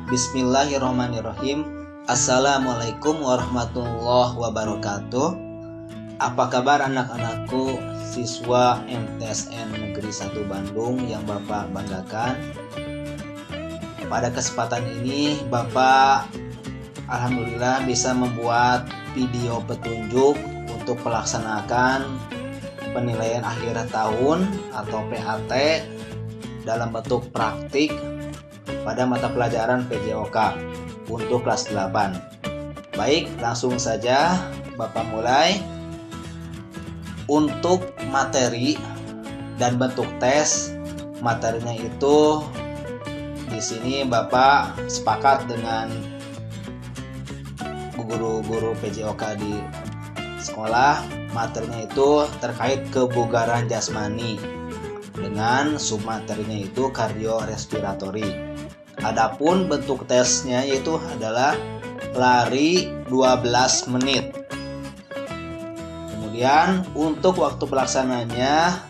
Bismillahirrahmanirrahim. Assalamualaikum warahmatullahi wabarakatuh. Apa kabar anak-anakku, siswa MTSN Negeri 1 Bandung yang Bapak banggakan? Pada kesempatan ini Bapak alhamdulillah bisa membuat video petunjuk untuk pelaksanaan penilaian akhir tahun atau PAT dalam bentuk praktik pada mata pelajaran PJOK untuk kelas 8. Baik, langsung saja Bapak mulai. Untuk materi dan bentuk tes, materinya itu di sini Bapak sepakat dengan guru-guru PJOK di sekolah. Materinya itu terkait kebugaran jasmani dengan submaterinya itu kardiorespiratori. Adapun bentuk tesnya yaitu adalah lari 12 menit. Kemudian untuk waktu pelaksananya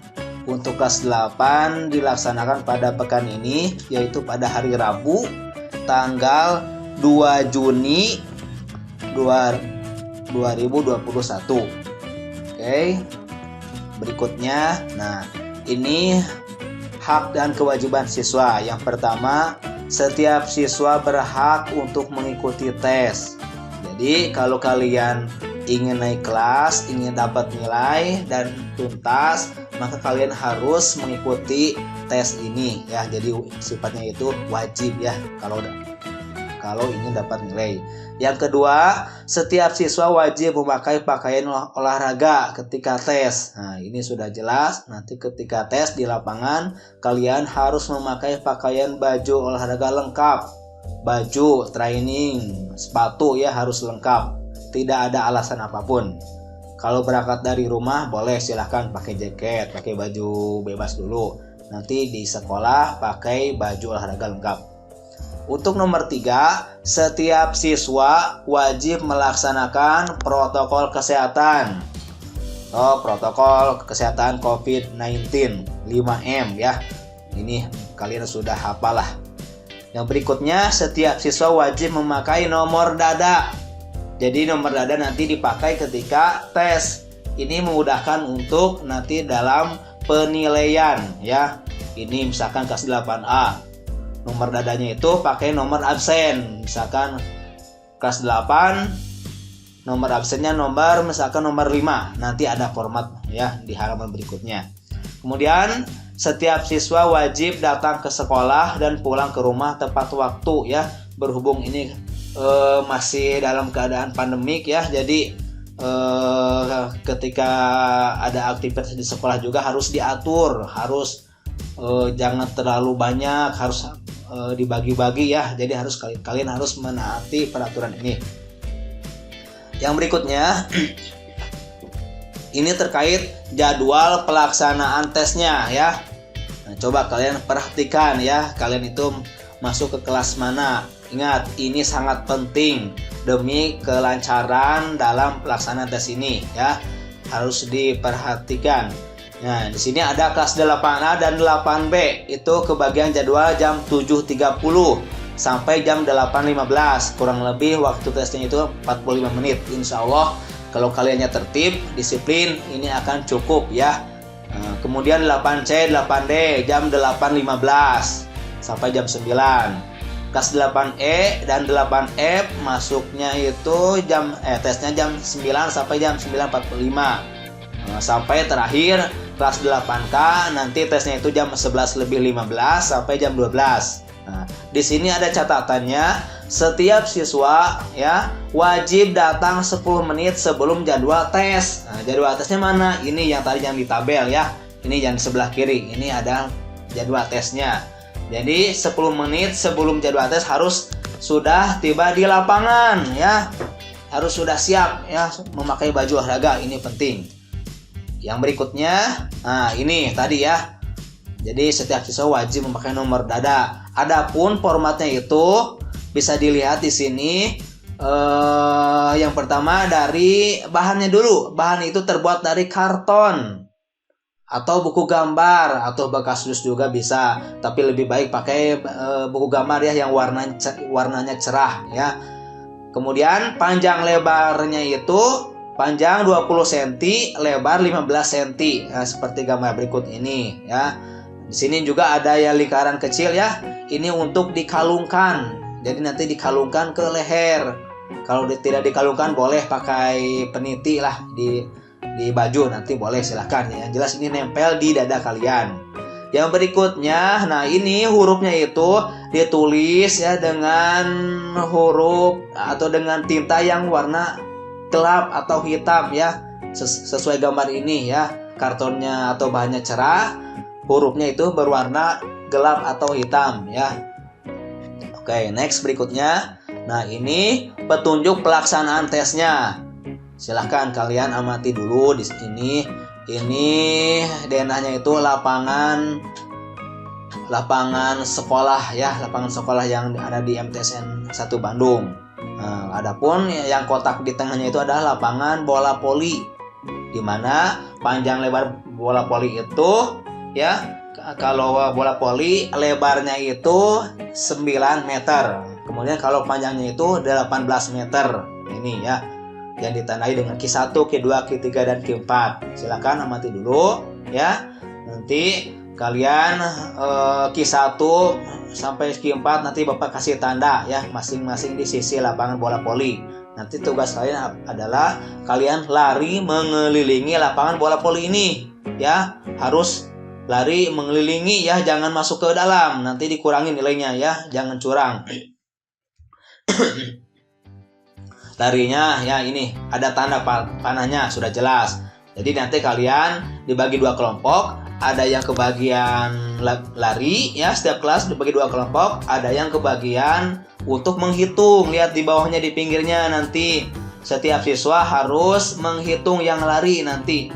untuk kelas 8 dilaksanakan pada pekan ini, yaitu pada hari Rabu tanggal 2 Juni 2021. Oke. Berikutnya, nah ini hak dan kewajiban siswa. Yang pertama, setiap siswa berhak untuk mengikuti tes. Jadi kalau kalian ingin naik kelas, ingin dapat nilai dan tuntas, maka kalian harus mengikuti tes ini ya. Jadi sifatnya itu wajib ya kalau ingin dapat nilai. Yang kedua, setiap siswa wajib memakai pakaian olahraga ketika tes. Nah, ini sudah jelas. Nanti ketika tes di lapangan, kalian harus memakai pakaian baju olahraga lengkap. Baju, training, sepatu ya harus lengkap. Tidak ada alasan apapun. Kalau berangkat dari rumah, boleh silahkan pakai jaket, pakai baju bebas dulu. Nanti di sekolah pakai baju olahraga lengkap. Untuk nomor 3, setiap siswa wajib melaksanakan protokol kesehatan. Protokol kesehatan COVID-19 5M ya. Ini kalian sudah hafal lah. Yang berikutnya, setiap siswa wajib memakai nomor dada. Jadi nomor dada nanti dipakai ketika tes. Ini memudahkan untuk nanti dalam penilaian ya. Ini misalkan kelas 8A. Nomor dadanya itu pakai nomor absen. Misalkan kelas 8 nomor absennya misalkan nomor 5. Nanti ada format ya di halaman berikutnya. Kemudian setiap siswa wajib datang ke sekolah dan pulang ke rumah tepat waktu ya. Berhubung ini masih dalam keadaan pandemik ya. Jadi ketika ada aktivitas di sekolah juga harus diatur, harus jangan terlalu banyak, harus dibagi-bagi ya. Jadi kalian harus menaati peraturan ini. Yang berikutnya ini terkait jadwal pelaksanaan tesnya ya. Nah, coba kalian perhatikan ya, kalian itu masuk ke kelas mana. Ingat, ini sangat penting demi kelancaran dalam pelaksanaan tes ini ya. Harus diperhatikan. Nah, di sini ada kelas 8A dan 8B. Itu kebagian jadwal jam 7.30 sampai jam 8.15. Kurang lebih waktu tesnya itu 45 menit. Insya Allah kalau kaliannya tertib, disiplin, ini akan cukup ya. Nah, kemudian 8C, 8D jam 8.15 sampai jam 9. Kelas 8E dan 8F masuknya itu tesnya jam 9 sampai jam 9.45. Sampai terakhir kelas 8K nanti tesnya itu jam 11.15 sampai jam 12. Nah, di sini ada catatannya, setiap siswa ya wajib datang 10 menit sebelum jadwal tes. Nah, jadwal tesnya mana? Ini yang tadi yang di tabel ya. Ini yang di sebelah kiri. Ini ada jadwal tesnya. Jadi 10 menit sebelum jadwal tes harus sudah tiba di lapangan ya. Harus sudah siap ya memakai baju olahraga, ini penting. Yang berikutnya, nah ini tadi ya. Jadi setiap siswa wajib memakai nomor dada. Adapun formatnya itu bisa dilihat di sini. Yang pertama dari bahannya dulu. Bahan itu terbuat dari karton atau buku gambar atau bekas dus juga bisa, tapi lebih baik pakai buku gambar ya yang warnanya cerah ya. Kemudian panjang lebarnya itu panjang 20 cm, lebar 15 cm. Nah, seperti gambar berikut ini ya. Di sini juga ada ya lingkaran kecil ya. Ini untuk dikalungkan. Jadi nanti dikalungkan ke leher. Kalau tidak dikalungkan boleh pakai peniti lah di baju, nanti boleh silahkan ya. Yang jelas ini nempel di dada kalian. Yang berikutnya, nah ini hurufnya itu ditulis ya dengan huruf atau dengan tinta yang warna gelap atau hitam ya. Sesuai gambar ini ya. Kartonnya atau bahannya cerah, hurufnya itu berwarna gelap atau hitam ya. Oke, next berikutnya. Nah, ini petunjuk pelaksanaan tesnya. Silahkan kalian amati dulu di sini. Ini denahnya itu lapangan sekolah ya, lapangan sekolah yang ada di MTSN 1 Bandung. Nah, adapun yang kotak di tengahnya itu adalah lapangan bola voli, di mana panjang lebar bola voli itu ya, kalau bola voli lebarnya itu 9 meter. Kemudian kalau panjangnya itu 18 meter. Ini ya, yang ditandai dengan Q1, Q2, Q3, dan Q4. Silakan amati dulu ya. Nanti kalian Q1 sampai Q4 nanti Bapak kasih tanda ya, masing-masing di sisi lapangan bola voli. Nanti tugas kalian adalah kalian lari mengelilingi lapangan bola voli ini ya. Harus lari mengelilingi ya, jangan masuk ke dalam, nanti dikurangi nilainya ya, jangan curang. Larinya ya, ini ada tanda panahnya sudah jelas. Jadi nanti kalian dibagi 2 kelompok, ada yang kebagian lari ya, setiap kelas dibagi 2 kelompok, ada yang kebagian untuk menghitung. Lihat di bawahnya, di pinggirnya, nanti setiap siswa harus menghitung yang lari nanti.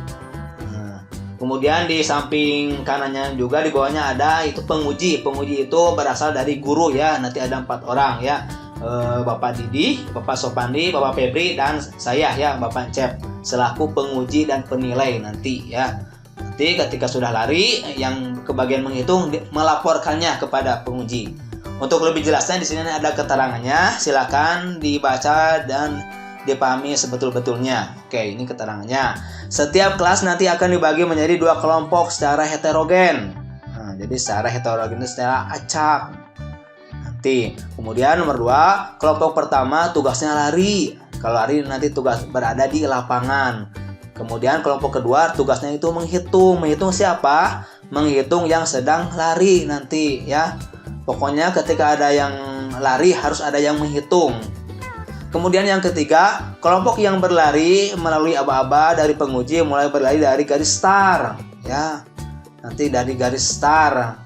Kemudian di samping kanannya juga di bawahnya ada itu penguji. Penguji itu berasal dari guru ya. Nanti ada 4 orang ya. Bapak Didi, Bapak Sopandi, Bapak Febri, dan saya ya, Bapak Cep, selaku penguji dan penilai nanti ya. Nanti ketika sudah lari, yang kebagian menghitung melaporkannya kepada penguji. Untuk lebih jelasnya di sini ada keterangannya. Silakan dibaca dan dipahami sebetul-betulnya. Oke, ini keterangannya. Setiap kelas nanti akan dibagi menjadi 2 kelompok secara heterogen. Nah, jadi secara heterogen itu secara acak. Nanti, kemudian nomor 2, kelompok pertama tugasnya lari. Kalau lari nanti tugas berada di lapangan. Kemudian kelompok kedua tugasnya itu menghitung. Menghitung siapa? Menghitung yang sedang lari nanti ya. Pokoknya ketika ada yang lari harus ada yang menghitung. Kemudian yang ketiga, kelompok yang berlari melalui aba-aba dari penguji mulai berlari dari garis start ya. Nanti dari garis start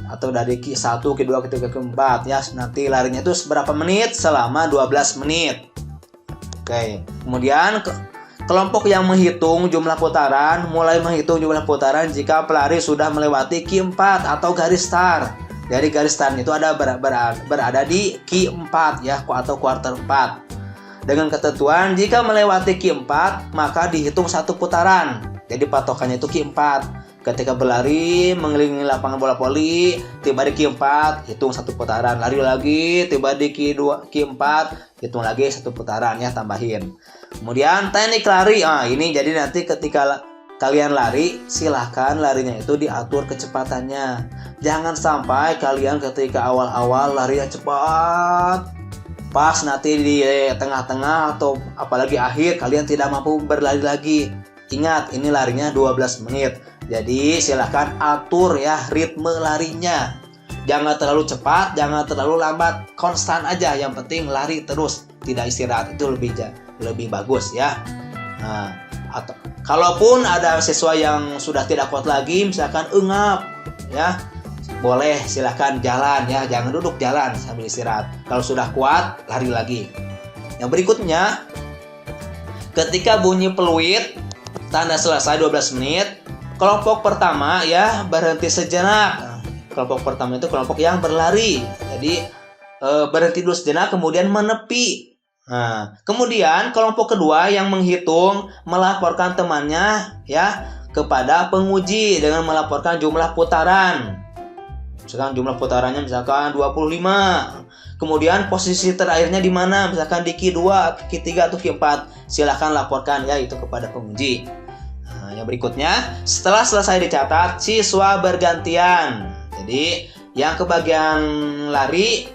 atau dari Q1, Q2, Q3, Q4 ya. Nanti larinya itu seberapa menit? Selama 12 menit. Oke. Kemudian kelompok yang menghitung jumlah putaran mulai menghitung jumlah putaran jika pelari sudah melewati Q4 atau garis start. Dari garis start itu ada berada di Q4 ya, atau kuarter 4. Dengan ketentuan jika melewati Q4 maka dihitung 1 putaran. Jadi patokannya itu Q4. Ketika berlari mengelilingi lapangan bola voli, tiba di Q4, hitung 1 putaran. Lari lagi, tiba di Q4, hitung lagi 1 putaran ya, tambahin. Kemudian teknik lari. Ini jadi nanti ketika kalian lari, silahkan larinya itu diatur kecepatannya. Jangan sampai kalian ketika awal-awal larinya cepat, pas nanti di tengah-tengah atau apalagi akhir kalian tidak mampu berlari lagi. Ingat, ini larinya 12 menit. Jadi silahkan atur ya ritme larinya. Jangan terlalu cepat, jangan terlalu lambat, konstan aja. Yang penting lari terus, tidak istirahat, itu lebih bagus ya. Nah, atau kalaupun ada siswa yang sudah tidak kuat lagi, misalkan engap ya, boleh silahkan jalan ya, jangan duduk, jalan sambil istirahat. Kalau sudah kuat, lari lagi. Yang berikutnya, ketika bunyi peluit tanda selesai 12 menit, kelompok pertama ya berhenti sejenak. Kelompok pertama itu kelompok yang berlari. Jadi berhenti dulu sejenak kemudian menepi. Nah, kemudian kelompok kedua yang menghitung melaporkan temannya ya kepada penguji dengan melaporkan jumlah putaran. Misalkan jumlah putarannya misalkan 25. Kemudian posisi terakhirnya di mana? Misalkan di Q2, Q3 atau Q4. Silakan laporkan ya itu kepada penguji. Nah, yang berikutnya, setelah selesai dicatat, siswa bergantian. Jadi yang kebagian lari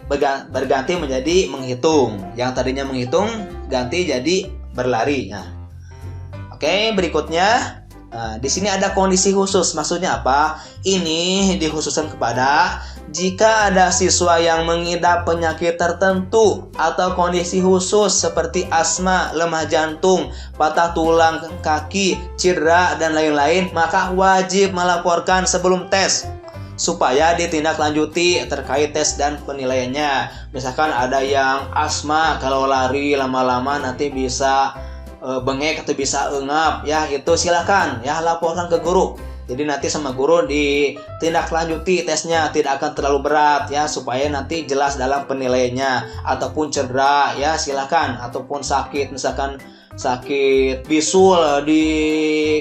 berganti menjadi menghitung. Yang tadinya menghitung ganti jadi berlari. Nah, oke, berikutnya. Nah, di sini ada kondisi khusus. Maksudnya apa? Ini dikhususkan kepada jika ada siswa yang mengidap penyakit tertentu atau kondisi khusus seperti asma, lemah jantung, patah tulang kaki, cedera, dan lain-lain, maka wajib melaporkan sebelum tes supaya ditindaklanjuti terkait tes dan penilaiannya. Misalkan ada yang asma, kalau lari lama-lama nanti bisa bengek atau bisa engap ya, itu silakan ya laporkan ke guru. Jadi nanti sama guru ditindaklanjuti tesnya, tidak akan terlalu berat ya, supaya nanti jelas dalam penilaiannya. Ataupun cedera ya silakan, ataupun sakit misalkan sakit bisul di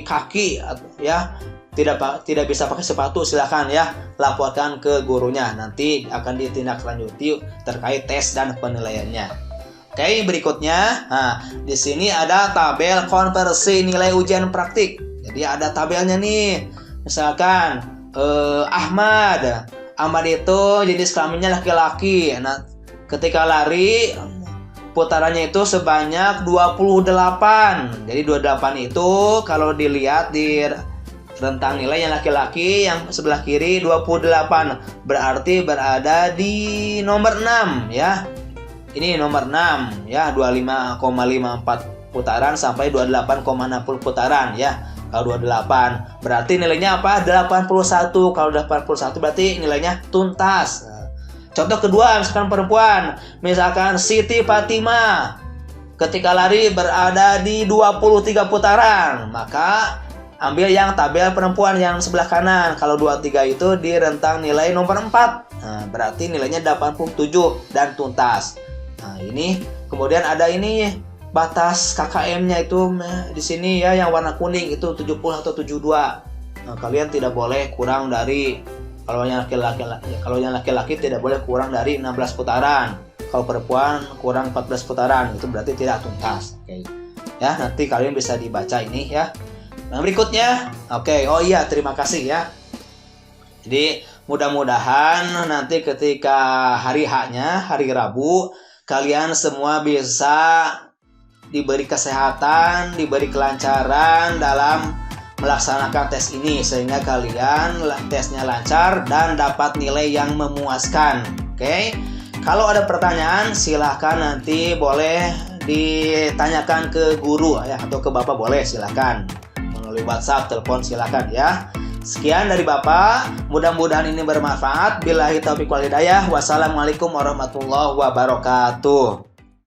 kaki ya, tidak bisa pakai sepatu, silakan ya laporkan ke gurunya, nanti akan ditindaklanjuti terkait tes dan penilaiannya. Oke, berikutnya, nah di sini ada tabel konversi nilai ujian praktik. Jadi ada tabelnya nih. Misalkan Ahmad itu jenis kelaminnya laki-laki. Nah, ketika lari putarannya itu sebanyak 28. Jadi 28 itu kalau dilihat di rentang nilai yang laki-laki, yang sebelah kiri 28, berarti berada di nomor 6 ya. Ini nomor 6 ya, 25,54 putaran sampai 28,60 putaran ya. Kalau 28 berarti nilainya apa? 81. Kalau 81 berarti nilainya tuntas. Contoh kedua, misalkan perempuan, misalkan Siti Fatimah ketika lari berada di 23 putaran, maka ambil yang tabel perempuan yang sebelah kanan. Kalau 23 itu di rentang nilai nomor 4. Nah, berarti nilainya 87 dan tuntas. Nah, ini kemudian ada ini batas KKM-nya itu di sini ya, yang warna kuning itu 70 atau 72. Nah, kalian tidak boleh kurang dari, kalau yang laki-laki tidak boleh kurang dari 16 putaran. Kalau perempuan kurang 14 putaran, itu berarti tidak tuntas. Oke. Ya, nanti kalian bisa dibaca ini ya. Nah, berikutnya, oh iya, terima kasih ya. Jadi mudah-mudahan nanti ketika hari H-nya, hari Rabu, kalian semua bisa diberi kesehatan, diberi kelancaran dalam melaksanakan tes ini, sehingga kalian tesnya lancar dan dapat nilai yang memuaskan. Oke. Kalau ada pertanyaan silahkan nanti boleh ditanyakan ke guru ya, atau ke Bapak boleh, silahkan melalui WhatsApp, telepon, silahkan ya. Sekian dari Bapak, mudah-mudahan ini bermanfaat. Billahi taufiq wal hidayah. Wassalamualaikum warahmatullahi wabarakatuh.